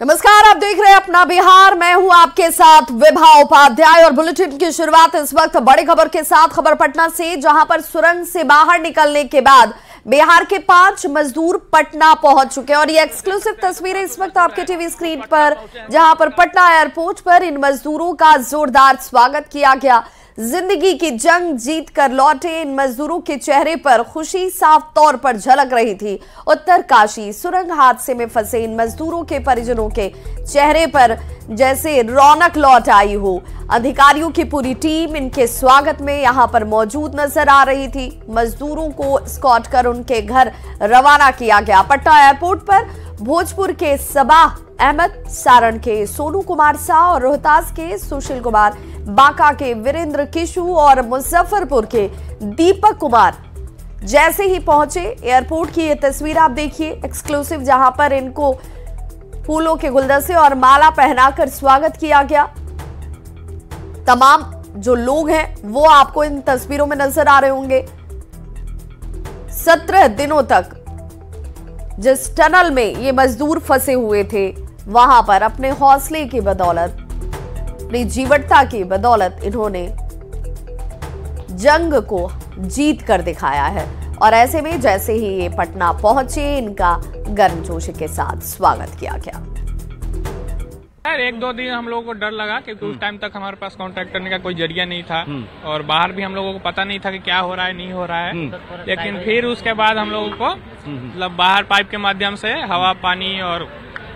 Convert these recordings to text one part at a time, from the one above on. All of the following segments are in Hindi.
नमस्कार, आप देख रहे हैं अपना बिहार। मैं हूं आपके साथ विभा उपाध्याय और बुलेटिन की शुरुआत इस वक्त बड़ी खबर के साथ। खबर पटना से, जहां पर सुरंग से बाहर निकलने के बाद बिहार के 5 मजदूर पटना पहुंच चुके हैं और ये एक्सक्लूसिव तस्वीरें इस वक्त आपके टीवी स्क्रीन पर, जहां पर पटना एयरपोर्ट पर इन मजदूरों का जोरदार स्वागत किया गया। जिंदगी की जंग जीत कर लौटे इन मजदूरों के चेहरे पर खुशी साफ तौर पर झलक रही थी। उत्तरकाशी सुरंग हादसे में फंसे इन मजदूरों के परिजनों के चेहरे पर जैसे रौनक लौट आई हो। अधिकारियों की पूरी टीम इनके स्वागत में यहां पर मौजूद नजर आ रही थी। मजदूरों को स्कॉट कर उनके घर रवाना किया गया। पटना एयरपोर्ट पर भोजपुर के सबाह अहमद, सारण के सोनू कुमार शाह और रोहतास के सुशील कुमार, बांका के वीरेंद्र किशु और मुजफ्फरपुर के दीपक कुमार जैसे ही पहुंचे एयरपोर्ट की ये तस्वीर आप देखिए एक्सक्लूसिव, जहां पर इनको फूलों के गुलदस्ते और माला पहनाकर स्वागत किया गया। तमाम जो लोग हैं वो आपको इन तस्वीरों में नजर आ रहे होंगे। 17 दिनों तक जिस टनल में ये मजदूर फंसे हुए थे, वहां पर अपने हौसले की बदौलत, अपनी जीवटता की बदौलत इन्होंने जंग को जीत कर दिखाया है। और ऐसे में जैसे ही ये पटना पहुंचे, इनका गर्मजोशी के साथ स्वागत किया गया। यार 1-2 दिन हम लोगों को डर लगा क्योंकि उस टाइम तक हमारे पास कांटेक्ट करने का कोई जरिया नहीं था और बाहर भी हम लोगों को पता नहीं था कि क्या हो रहा है नहीं हो रहा है। लेकिन फिर उसके बाद हम लोगों को मतलब बाहर पाइप के माध्यम से हवा, पानी और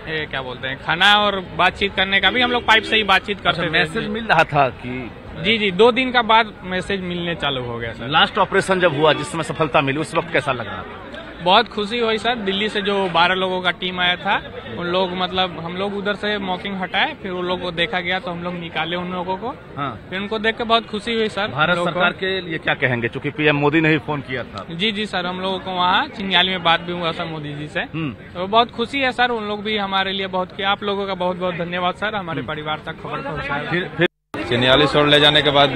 क्या बोलते हैं, खाना और बातचीत करने का भी हम लोग पाइप से ही बातचीत करते थे। मैसेज मिल रहा था कि जी 2 दिन का बाद मैसेज मिलने चालू हो गया सर। लास्ट ऑपरेशन जब हुआ, जिस समय सफलता मिली, उस वक्त कैसा लग रहा था? बहुत खुशी हुई सर। दिल्ली से जो 12 लोगों का टीम आया था, उन लोग मतलब हम लोग उधर से मॉकिंग हटाए, फिर उन लोगों को देखा गया तो हम लोग निकाले उन लोगों को। हाँ। फिर उनको देख के बहुत खुशी हुई सर। भारत सरकार के लिए क्या कहेंगे, चूंकि पीएम मोदी ने ही फोन किया था? जी सर, हम लोगों को वहाँ चिंगाली में बात भी हुआ सर मोदी जी से, तो बहुत खुशी है सर। उन लोग भी हमारे लिए बहुत किया। आप लोगों का बहुत बहुत धन्यवाद सर, हमारे परिवार तक खबर पहुँचाया। चिन्याली छोड़ ले जाने के बाद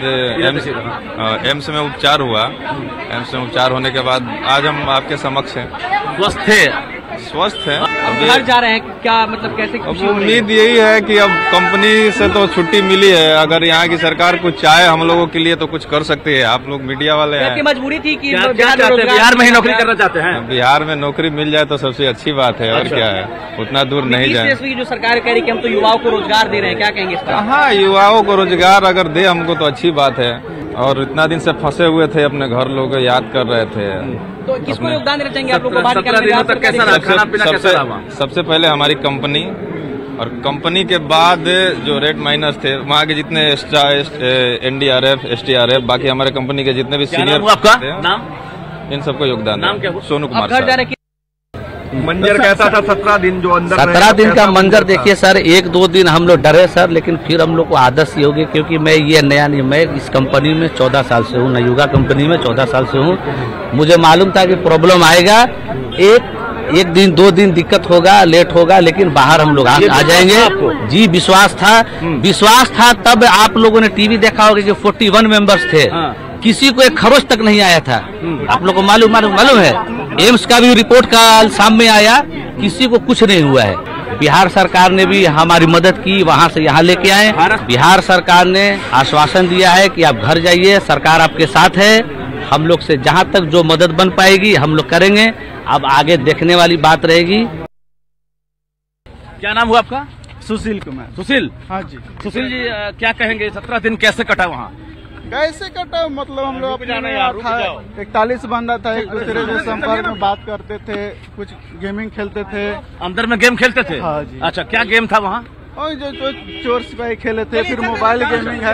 एम्स में उपचार हुआ। एम्स में उपचार होने के बाद आज हम आपके समक्ष हैं। स्वस्थ है। अब घर जा रहे हैं, क्या मतलब कैसे? अब उम्मीद यही है कि अब कंपनी से तो छुट्टी मिली है, अगर यहाँ की सरकार कुछ चाहे हम लोगों के लिए तो कुछ कर सकती है। आप लोग मीडिया वाले हैं, मजबूरी थी कि बिहार में ही नौकरी करना चाहते हैं। बिहार में नौकरी मिल जाए तो सबसे अच्छी बात है। और क्या है, उतना दूर नहीं जाए। जो सरकार कह रही कि हम तो युवाओं को रोजगार दे रहे हैं, क्या कहेंगे? हाँ, युवाओं को रोजगार अगर दे हमको तो अच्छी बात है। और इतना दिन से फंसे हुए थे, अपने घर लोग याद कर रहे थे। तो किसको योगदान देना चाहेंगे आप लोग को? सबसे पहले हमारी कंपनी, और कंपनी के बाद जो रेड माइनस थे वहाँ के जितने NDRF, STRF, बाकी हमारे कंपनी के जितने भी सीनियर नाम, इन सबको योगदान। नाम क्या? सोनू कुमार। मंजर कैसा था 17 दिन जो अंदर? 17 दिन का मंजर देखिए सर, 1-2 दिन हम लोग डरे सर, लेकिन फिर हम लोग को आदत सी हो गई, क्योंकि मैं ये नया नहीं, मैं इस कंपनी में 14 साल से हूँ, नयुगा कंपनी में 14 साल से हूँ। मुझे मालूम था कि प्रॉब्लम आएगा, एक दिन 2 दिन दिक्कत होगा, लेट होगा, लेकिन बाहर हम लोग आ जाएंगे। जी विश्वास था। तब आप लोगों ने टीवी देखा होगा कि 41 मेंबर्स थे, किसी को एक खरोच तक नहीं आया था। आप लोग को मालूम है। एम्स का भी रिपोर्ट कल शाम में आया, किसी को कुछ नहीं हुआ है। बिहार सरकार ने भी हमारी मदद की, वहां से यहाँ लेके आए। बिहार सरकार ने आश्वासन दिया है कि आप घर जाइए, सरकार आपके साथ है। हम लोग से जहां तक जो मदद बन पाएगी हम लोग करेंगे। अब आगे देखने वाली बात रहेगी। क्या नाम हुआ आपका? सुशील कुमार। सुशील? हाँ जी। सुशील जी, क्या कहेंगे? 17 दिन कैसे कटा वहाँ? कैसे कटा, मतलब हम लोग 41 बंदा था, एक दूसरे से संपर्क में बात करते थे, कुछ गेमिंग खेलते थे। अंदर में गेम खेलते थे? हाँ जी। अच्छा, क्या गेम था वहाँ? और जो चोर सिपाही खेले थे, फिर मोबाइल गेमिंग है।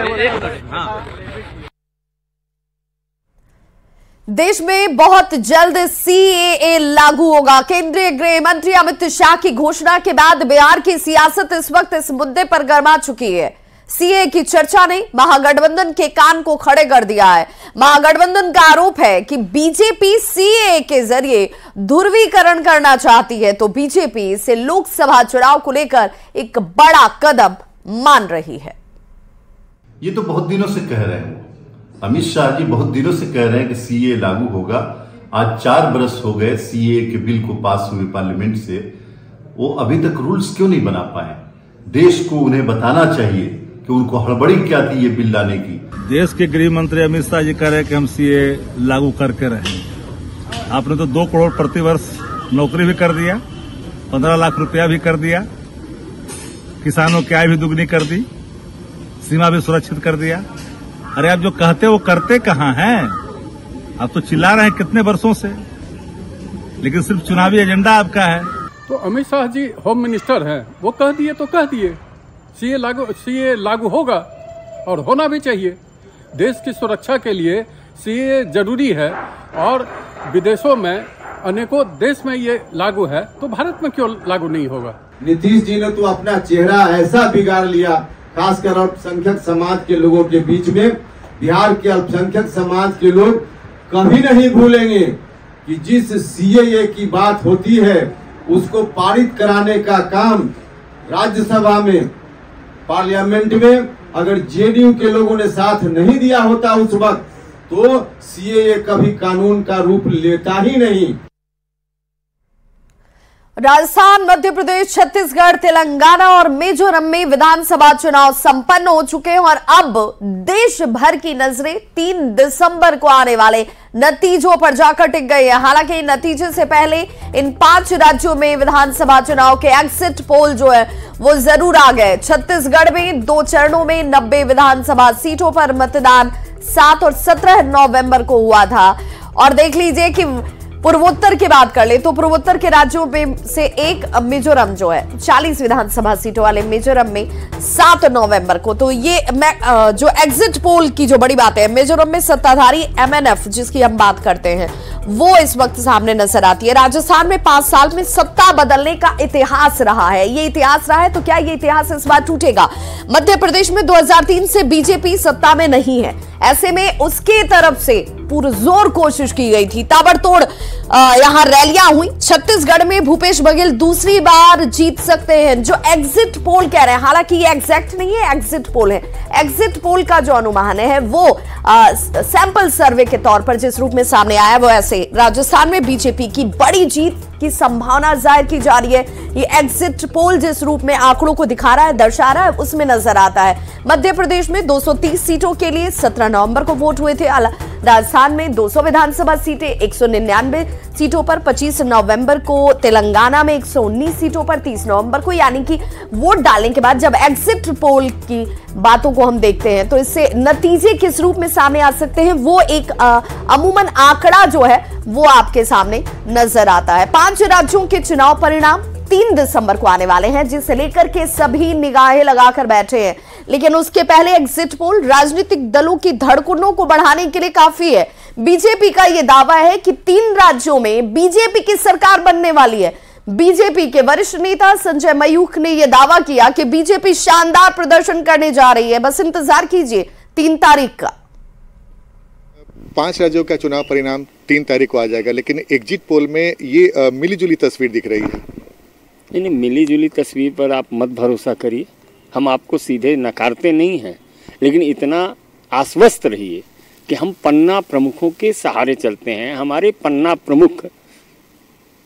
देश में बहुत जल्द CAA लागू होगा। केंद्रीय गृह मंत्री अमित शाह की घोषणा के बाद बिहार की सियासत इस वक्त इस मुद्दे पर गर्मा चुकी है। CAA की चर्चा ने महागठबंधन के कान को खड़े कर दिया है। महागठबंधन का आरोप है कि बीजेपी CAA के जरिए ध्रुवीकरण करना चाहती है, तो बीजेपी इसे लोकसभा चुनाव को लेकर एक बड़ा कदम मान रही है। ये तो बहुत दिनों से कह रहे हैं, अमित शाह जी बहुत दिनों से कह रहे हैं कि CAA लागू होगा। आज 4 बरस हो गए CAA के बिल को पास हुए पार्लियामेंट से, वो अभी तक रूल्स क्यों नहीं बना पाए? देश को उन्हें बताना चाहिए कि उनको हड़बड़ी क्या थी ये बिल लाने की। देश के गृह मंत्री अमित शाह जी कह रहे हैं कि हम सीए लागू करके रहें। आपने तो 2 करोड़ प्रतिवर्ष नौकरी भी कर दिया, 15 लाख रुपया भी कर दिया, किसानों की आय भी दुगनी कर दी, सीमा भी सुरक्षित कर दिया। अरे आप जो कहते वो करते कहाँ हैं? आप तो चिल्ला रहे हैं कितने वर्षों से, लेकिन सिर्फ चुनावी एजेंडा आपका है। तो अमित शाह जी होम मिनिस्टर हैं, वो कह दिए तो कह दिए, सीए लागू होगा और होना भी चाहिए। देश की सुरक्षा के लिए सीए जरूरी है और विदेशों में अनेकों देश में ये लागू है, तो भारत में क्यों लागू नहीं होगा? नीतीश जी ने तो अपना चेहरा ऐसा बिगाड़ लिया, खासकर अल्पसंख्यक समाज के लोगों के बीच में। बिहार के अल्पसंख्यक समाज के लोग कभी नहीं भूलेंगे कि जिस सीएए की बात होती है उसको पारित कराने का काम राज्यसभा में, पार्लियामेंट में अगर जेडीयू के लोगों ने साथ नहीं दिया होता उस वक्त, तो सीएए कभी कानून का रूप लेता ही नहीं। राजस्थान, मध्य प्रदेश, छत्तीसगढ़, तेलंगाना और मिजोरम में विधानसभा चुनाव संपन्न हो चुके हैं और अब देश भर की नजरें 3 दिसंबर को आने वाले नतीजों पर जाकर टिक गई है। हालांकि नतीजे से पहले इन 5 राज्यों में विधानसभा चुनाव के एग्जिट पोल जो है वो जरूर आ गए। छत्तीसगढ़ में 2 चरणों में 90 विधानसभा सीटों पर मतदान 7 और 17 नवंबर को हुआ था। और देख लीजिए कि पूर्वोत्तर की बात कर ले तो पूर्वोत्तर के राज्यों में से एक मिजोरम जो है 40 विधानसभा सीटों वाले मिजोरम में 7 नवंबर को। तो ये जो एग्जिट पोल की जो बड़ी बात है, मिजोरम में सत्ताधारी एमएनएफ जिसकी हम बात करते हैं वो इस वक्त सामने नजर आती है। राजस्थान में 5 साल में सत्ता बदलने का इतिहास रहा है। ये इतिहास रहा है तो क्या ये इतिहास इस बार टूटेगा? मध्य प्रदेश में 2003 से बीजेपी सत्ता में नहीं है, ऐसे में उसके तरफ से पुरजोर कोशिश की गई थी, ताबड़तोड़ यहां रैलियां हुई। छत्तीसगढ़ में भूपेश बघेल दूसरी बार जीत सकते हैं, जो एग्जिट पोल कह रहे हैं। हालांकि ये एग्जैक्ट नहीं है, एग्जिट पोल है। एग्जिट पोल का जो अनुमान है वो सैंपल सर्वे के तौर पर जिस रूप में सामने आया वो ऐसे। राजस्थान में बीजेपी की बड़ी जीत की संभावना जाहिर की जा रही है। ये एग्जिट पोल जिस रूप में आंकड़ों को दिखा रहा है, दर्शा रहा है, उसमें नजर आता है। मध्य प्रदेश में 230 सीटों के लिए 17 नवंबर को वोट हुए थे। राजस्थान में 200 विधानसभा सीटें, 199 सीटों पर 25 नवंबर को। तेलंगाना में 119 सीटों पर 30 नवंबर को। यानी कि वोट डालने के बाद जब एग्जिट पोल की बातों को हम देखते हैं तो इससे नतीजे किस रूप में सामने आ सकते हैं वो एक अमूमन आंकड़ा जो है वो आपके सामने नजर आता है। 5 राज्यों के चुनाव परिणाम 3 दिसंबर को आने वाले हैं, जिसे लेकर के सभी निगाहें लगाकर बैठे हैं। लेकिन उसके पहले एग्जिट पोल राजनीतिक दलों की धड़कनों को बढ़ाने के लिए काफी है। बीजेपी का यह दावा है कि 3 राज्यों में बीजेपी की सरकार बनने वाली है। बीजेपी के वरिष्ठ नेता संजय मयूख ने यह दावा किया कि बीजेपी शानदार प्रदर्शन करने जा रही है। बस इंतजार कीजिए 3 तारीख का। 5 राज्यों का चुनाव परिणाम 3 तारीख को आ जाएगा, लेकिन एग्जिट पोल में ये मिलीजुली तस्वीर दिख रही है। नहीं, मिलीजुली तस्वीर पर आप मत भरोसा करिए। हम आपको सीधे नकारते नहीं हैं, लेकिन इतना आश्वस्त रहिए कि हम पन्ना प्रमुखों के सहारे चलते हैं। हमारे पन्ना प्रमुख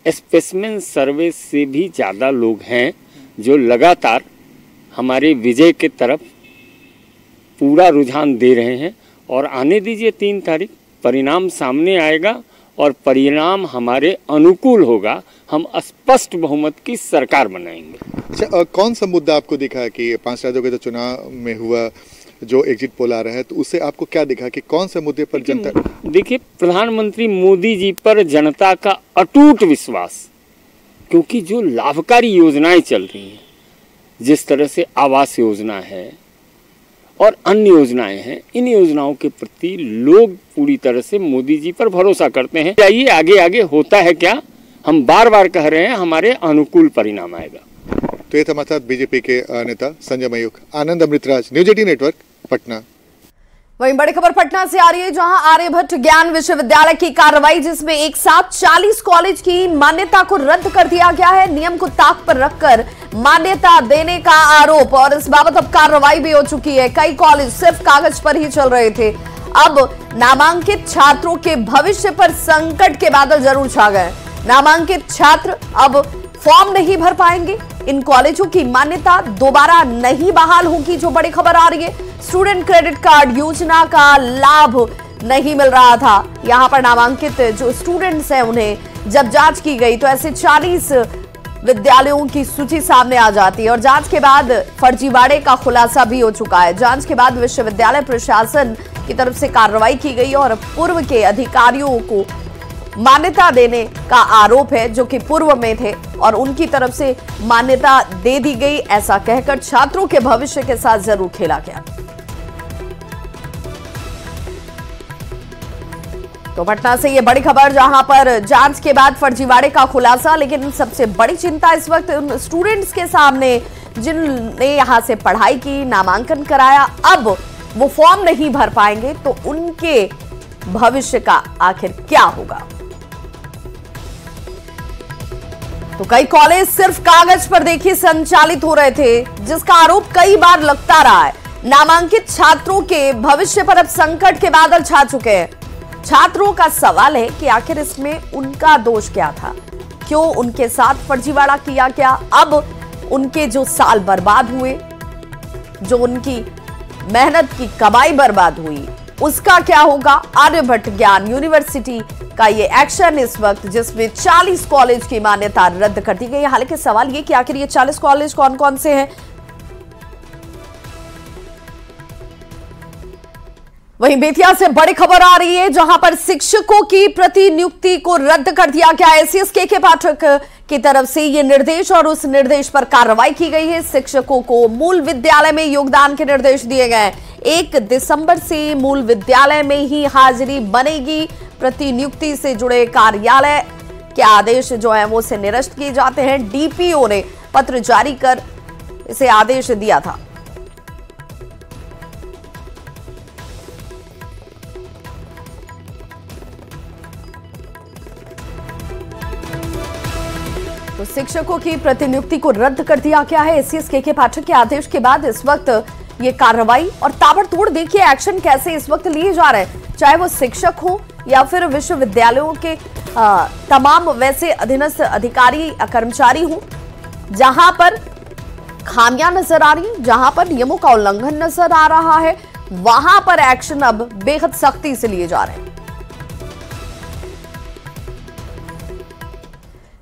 स्पेसिमेन सर्वे से भी ज़्यादा लोग हैं जो लगातार हमारे विजय के तरफ पूरा रुझान दे रहे हैं। और आने दीजिए 3 तारीख, परिणाम सामने आएगा और परिणाम हमारे अनुकूल होगा। हम स्पष्ट बहुमत की सरकार बनाएंगे। अच्छा, कौन सा मुद्दा आपको दिखा कि 5 राज्यों के जो चुनाव में हुआ जो एग्जिट पोल आ रहा है, तो उससे आपको क्या दिखा कि कौन से मुद्दे पर जनता? देखिए, प्रधानमंत्री मोदी जी पर जनता का अटूट विश्वास, क्योंकि जो लाभकारी योजनाएं चल रही हैं, जिस तरह से आवास योजना है और अन्य योजनाएं हैं, इन योजनाओं के प्रति लोग पूरी तरह से मोदी जी पर भरोसा करते हैं। चाहिए आगे आगे होता है क्या, हम बार बार कह रहे हैं हमारे अनुकूल परिणाम आएगा। तो ये था हमारे साथ बीजेपी के नेता संजय मयूख। आनंद अमृतराज, न्यूज 18 नेटवर्क, पटना। वहीं बड़ी खबर पटना से आ रही है, जहां आर्यभट्ट ज्ञान विश्वविद्यालय की कार्रवाई, जिसमें एक साथ 40 कॉलेज की मान्यता को रद्द कर दिया गया है। नियम को ताक पर रखकर मान्यता देने का आरोप, और इस बाबत अब कार्रवाई भी हो चुकी है। कई कॉलेज सिर्फ कागज पर ही चल रहे थे, अब नामांकित छात्रों के भविष्य पर संकट के बादल जरूर छा गए। नामांकित छात्र अब फॉर्म नहीं भर पाएंगे, इन कॉलेजों की मान्यता दोबारा नहीं बहाल होगी, जो बड़ी खबर आ रही है। स्टूडेंट क्रेडिट कार्ड योजना का लाभ नहीं मिल रहा था। यहां पर नामांकित जो स्टूडेंट्स हैं उन्हें जब जांच की गई तो ऐसे 40 विद्यालयों की सूची सामने आ जाती है और जांच के बाद फर्जीवाड़े का खुलासा भी हो चुका है। जांच के बाद विश्वविद्यालय प्रशासन की तरफ से कार्रवाई की गई और पूर्व के अधिकारियों को मान्यता देने का आरोप है, जो कि पूर्व में थे और उनकी तरफ से मान्यता दे दी गई, ऐसा कहकर छात्रों के भविष्य के साथ जरूर खेला गया। तो पटना से ये बड़ी खबर, जहां पर जांच के बाद फर्जीवाड़े का खुलासा। लेकिन सबसे बड़ी चिंता इस वक्त उन स्टूडेंट्स के सामने जिनने यहां से पढ़ाई की, नामांकन कराया, अब वो फॉर्म नहीं भर पाएंगे तो उनके भविष्य का आखिर क्या होगा। तो कई कॉलेज सिर्फ कागज पर देखिए संचालित हो रहे थे, जिसका आरोप कई बार लगता रहा है। नामांकित छात्रों के भविष्य पर अब संकट के बादल छा चुके हैं। छात्रों का सवाल है कि आखिर इसमें उनका दोष क्या था, क्यों उनके साथ फर्जीवाड़ा किया गया। अब उनके जो साल बर्बाद हुए, जो उनकी मेहनत की कमाई बर्बाद हुई, उसका क्या होगा। आर्यभट्ट ज्ञान यूनिवर्सिटी का ये एक्शन इस वक्त, जिसमें 40 कॉलेज की मान्यता रद्द कर दी गई। हालांकि सवाल ये कि आखिर ये 40 कॉलेज कौन कौन से हैं। वहीं बेतिया से बड़ी खबर आ रही है, जहां पर शिक्षकों की प्रतिनियुक्ति को रद्द कर दिया गया है। एसीएस के पाठक की तरफ से ये निर्देश और उस निर्देश पर कार्रवाई की गई है। शिक्षकों को मूल विद्यालय में योगदान के निर्देश दिए गए हैं। 1 दिसंबर से मूल विद्यालय में ही हाजिरी बनेगी। प्रतिनियुक्ति से जुड़े कार्यालय के आदेश जो है वो से निरस्त किए जाते हैं। डीपीओ ने पत्र जारी कर इसे आदेश दिया था। तो शिक्षकों की प्रतिनियुक्ति को रद्द कर दिया गया है। एसीएस के पाठक के आदेश के बाद इस वक्त ये कार्रवाई और ताबड़तोड़ देखिए एक्शन कैसे इस वक्त लिए जा रहे हैं, चाहे वो शिक्षक हो या फिर विश्वविद्यालयों के तमाम वैसे अधीनस्थ अधिकारी कर्मचारी हो। जहां पर खामियां नजर आ रही, जहां पर नियमों का उल्लंघन नजर आ रहा है, वहां पर एक्शन अब बेहद सख्ती से लिए जा रहे हैं।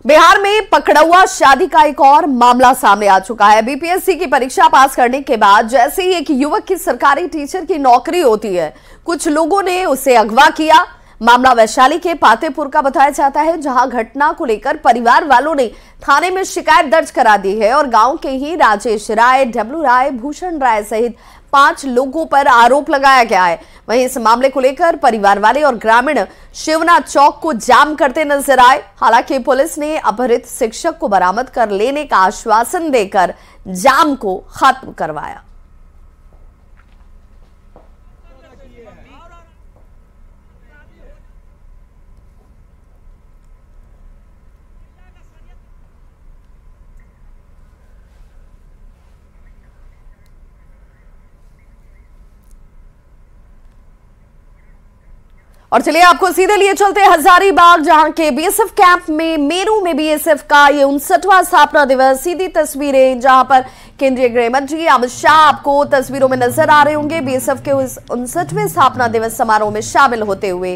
बिहार में पकड़ौआ शादी का एक और मामला सामने आ चुका है। बीपीएससी की परीक्षा पास करने के बाद जैसे ही एक युवक की सरकारी टीचर की नौकरी होती है, कुछ लोगों ने उसे अगवा किया। मामला वैशाली के पातेपुर का बताया जाता है, जहां घटना को लेकर परिवार वालों ने थाने में शिकायत दर्ज करा दी है और गांव के ही राजेश राय, डब्लू राय, भूषण राय सहित 5 लोगों पर आरोप लगाया गया है। वहीं इस मामले को लेकर परिवार वाले और ग्रामीण शिवना चौक को जाम करते नजर आए। हालांकि पुलिस ने अपहृत शिक्षक को बरामद कर लेने का आश्वासन देकर जाम को खत्म करवाया। और चलिए आपको सीधे लिए चलते हैं हजारीबाग, जहां के बीएसएफ कैंप में मेरू में बीएसएफ का ये 59वां स्थापना दिवस। सीधी तस्वीरें जहां पर केंद्रीय गृह मंत्री अमित शाह आपको तस्वीरों में नजर आ रहे होंगे। बीएसएफ के उस 59वें स्थापना दिवस समारोह में शामिल होते हुए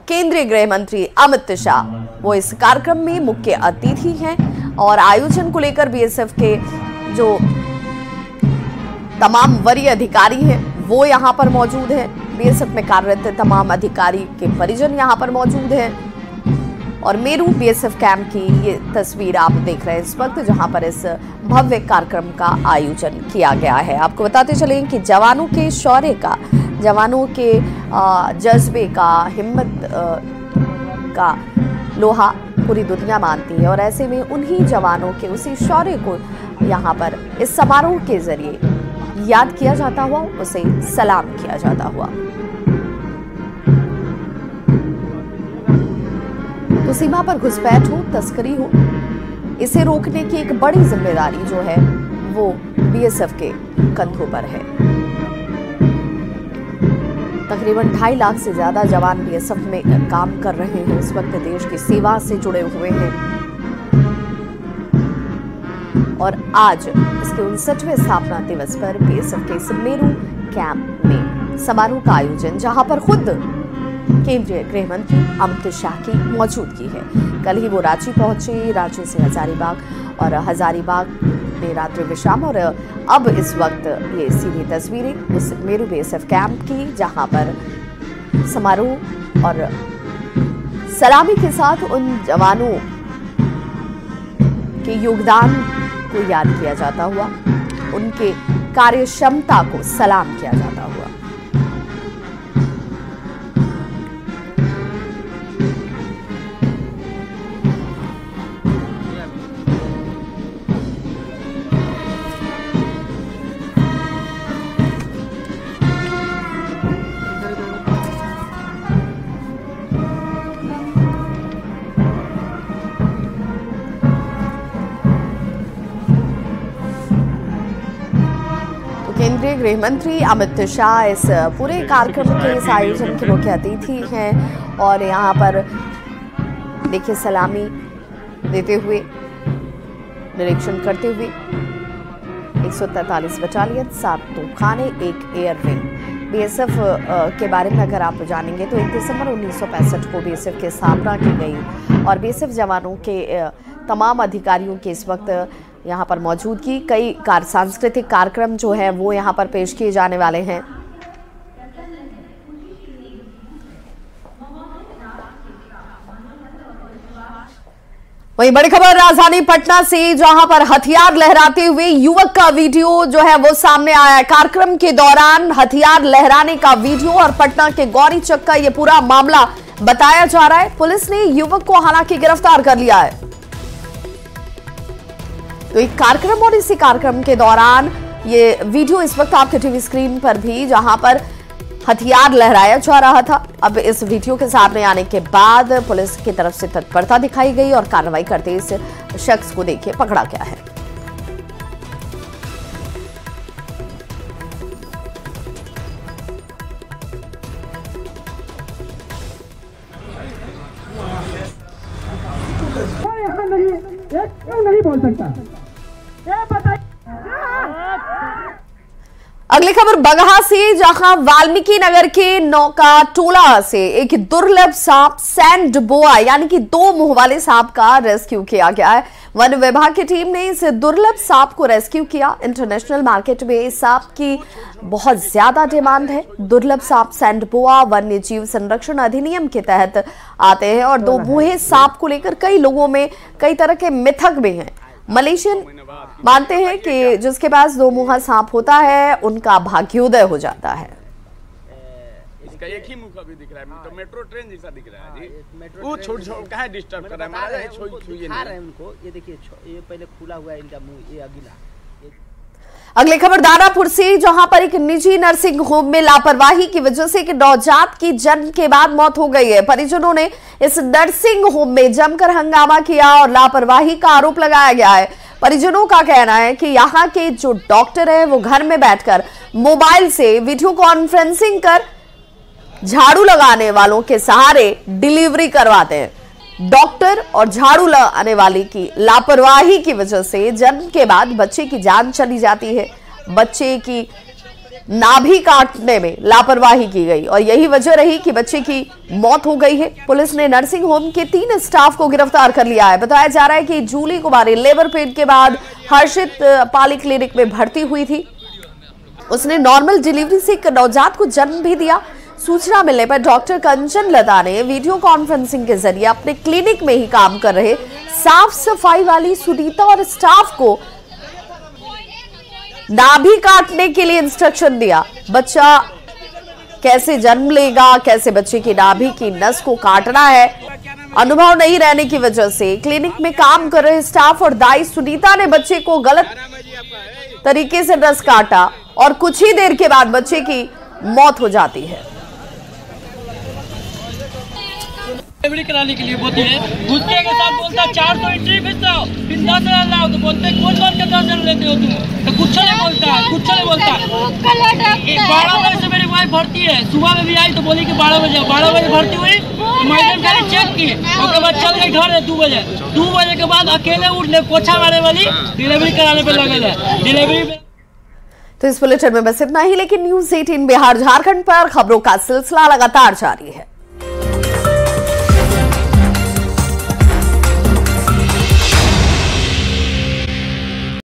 केंद्रीय गृह मंत्री अमित शाह वो इस कार्यक्रम में मुख्य अतिथि हैं और आयोजन को लेकर बीएसएफ के जो तमाम वरीय अधिकारी हैं वो यहां पर मौजूद हैं। बीएसएफ में कार्यरत तमाम अधिकारी के परिजन यहां पर मौजूद हैं और मेरू बीएसएफ कैंप की ये तस्वीर आप देख रहे हैं इस वक्त, जहां पर इस भव्य कार्यक्रम का आयोजन किया गया है। आपको बताते चलें कि जवानों के शौर्य का, जवानों के जज्बे का, हिम्मत का लोहा पूरी दुनिया मानती है और ऐसे में उन्हीं जवानों के उसी शौर्य को यहाँ पर इस समारोह के जरिए याद किया जाता हुआ, उसे सलाम किया जाता हुआ। तो सीमा पर घुसपैठ हो, तस्करी हो, इसे रोकने की एक बड़ी जिम्मेदारी जो है वो बीएसएफ के कंधों पर है। तकरीबन 2.5 लाख से ज्यादा जवान बीएसएफ में काम कर रहे हैं, इस वक्त देश की सेवा से जुड़े हुए हैं। और आज इसके 59वें स्थापना दिवस पर बीएसएफ के सुमेरु कैंप में समारोह का आयोजन, जहां पर खुद केंद्रीय गृह मंत्री अमित शाह की मौजूदगी है। कल ही वो रांची पहुंचे, रांची से हजारीबाग और हजारीबाग में रात्रि विश्राम, और अब इस वक्त ये सीधी तस्वीरें उस मेरू बीएसएफ कैंप की, जहां पर समारोह और सलामी के साथ उन जवानों के योगदान को याद किया जाता हुआ, उनके कार्य क्षमता को सलाम किया जाता हुआ। केंद्रीय गृह मंत्री अमित शाह इस पूरे कार्यक्रम के इस आयोजन के मुख्य अतिथि हैं और यहाँ पर देखिए सलामी देते हुए, निरीक्षण करते हुए 143 बटालियन, 7 तोपखाने, 1 एयर विंग। बीएसएफ के बारे में अगर आप जानेंगे तो 1 दिसंबर 1965 को बीएसएफ की स्थापना की गई और बीएसएफ जवानों के तमाम अधिकारियों के इस वक्त यहाँ पर मौजूदगी, कई सांस्कृतिक कार्यक्रम जो है वो यहाँ पर पेश किए जाने वाले हैं। वही बड़ी खबर राजधानी पटना से, जहां पर हथियार लहराते हुए युवक का वीडियो जो है वो सामने आया है। कार्यक्रम के दौरान हथियार लहराने का वीडियो और पटना के गौरी चक का ये पूरा मामला बताया जा रहा है। पुलिस ने युवक को हालांकि गिरफ्तार कर लिया है। तो एक कार्यक्रम और इसी कार्यक्रम के दौरान ये वीडियो इस वक्त आपके टीवी स्क्रीन पर भी, जहां पर हथियार लहराया जा रहा था। अब इस वीडियो के सामने आने के बाद पुलिस की तरफ से तत्परता दिखाई गई और कार्रवाई करते इस शख्स को देखिए पकड़ा गया है। नहीं बोल सकता। अगली खबर बगहा से, जहां वाल्मीकि नगर के नौका टोला से एक दुर्लभ सांप सैंड बोआ यानी कि 2 मुंह वाले सांप का रेस्क्यू किया गया है। वन विभाग की टीम ने इस दुर्लभ सांप को रेस्क्यू किया। इंटरनेशनल मार्केट में इस सांप की बहुत ज्यादा डिमांड है। दुर्लभ सांप सैंड बोआ वन्य जीव संरक्षण अधिनियम के तहत आते हैं और 2 मुंहे सांप को लेकर कई लोगों में कई तरह के मिथक भी हैं। मलेशियन मानते हैं कि जिसके पास 2 मुंहा सांप होता है उनका भाग्योदय हो जाता है। इसका एक ही मुख अभी दिख रहा है, तो मेट्रो ट्रेन जैसा दिख रहा है जी। वो छोड़ कहाँ डिस्टर्ब कर रहा है, उनको ये देखिए, ये पहले खुला हुआ है इनका मुंह, ये अगला। अगली खबर दानापुर से, जहां पर एक निजी नर्सिंग होम में लापरवाही की वजह से एक नवजात की जन्म के बाद मौत हो गई है। परिजनों ने इस नर्सिंग होम में जमकर हंगामा किया और लापरवाही का आरोप लगाया गया है। परिजनों का कहना है कि यहाँ के जो डॉक्टर है वो घर में बैठकर मोबाइल से वीडियो कॉन्फ्रेंसिंग कर झाड़ू लगाने वालों के सहारे डिलीवरी करवाते हैं। डॉक्टर और झाड़ू लगाने वाली की लापरवाही की वजह से जन्म के बाद बच्चे की जान चली जाती है। बच्चे की नाभि काटने में लापरवाही की गई और यही वजह रही कि बच्चे की मौत हो गई है। पुलिस ने नर्सिंग होम के 3 स्टाफ को गिरफ्तार कर लिया है। बताया जा रहा है कि जूली कुमारी लेबर पेन के बाद हर्षित पाली क्लिनिक में भर्ती हुई थी। उसने नॉर्मल डिलीवरी से एक नवजात को जन्म भी दिया। सूचना मिलने पर डॉक्टर कंचन लता ने वीडियो कॉन्फ्रेंसिंग के जरिए अपने क्लिनिक में ही काम कर रहे साफ सफाई वाली सुनीता और स्टाफ को नाभि काटने के लिए इंस्ट्रक्शन दिया। बच्चा कैसे जन्म लेगा, कैसे बच्चे की नाभि की नस को काटना है, अनुभव नहीं रहने की वजह से क्लिनिक में काम कर रहे स्टाफ और दाई सुनीता ने बच्चे को गलत तरीके से नस काटा और कुछ ही देर के बाद बच्चे की मौत हो जाती है। डिलीवरी कराने के लिए बोलते हैं, गुस्से के साथ बोलता 400 एंट्री फीस लाओ, फिर 10,000 लाओ, तो बोलते हैं कौन के 10,000 लेते हो तुम, तो कुछ नहीं बोलता है, कुछ नहीं बोलता है। 12 से मेरी वाइफ भर्ती है, सुबह में भी आई तो बोली कि 12 बजे भर्ती हुई तो मैडम खाली चेक की, उसके बाद चल गई घर है 2 बजे के बाद अकेले उठने पोछा मारे वाली डिलीवरी कराने पे लगे है डिलीवरी में। तो इस बुलेटिन में बस इतना ही, लेकिन न्यूज़ 18 बिहार झारखंड पर खबरों का सिलसिला लगातार जारी है।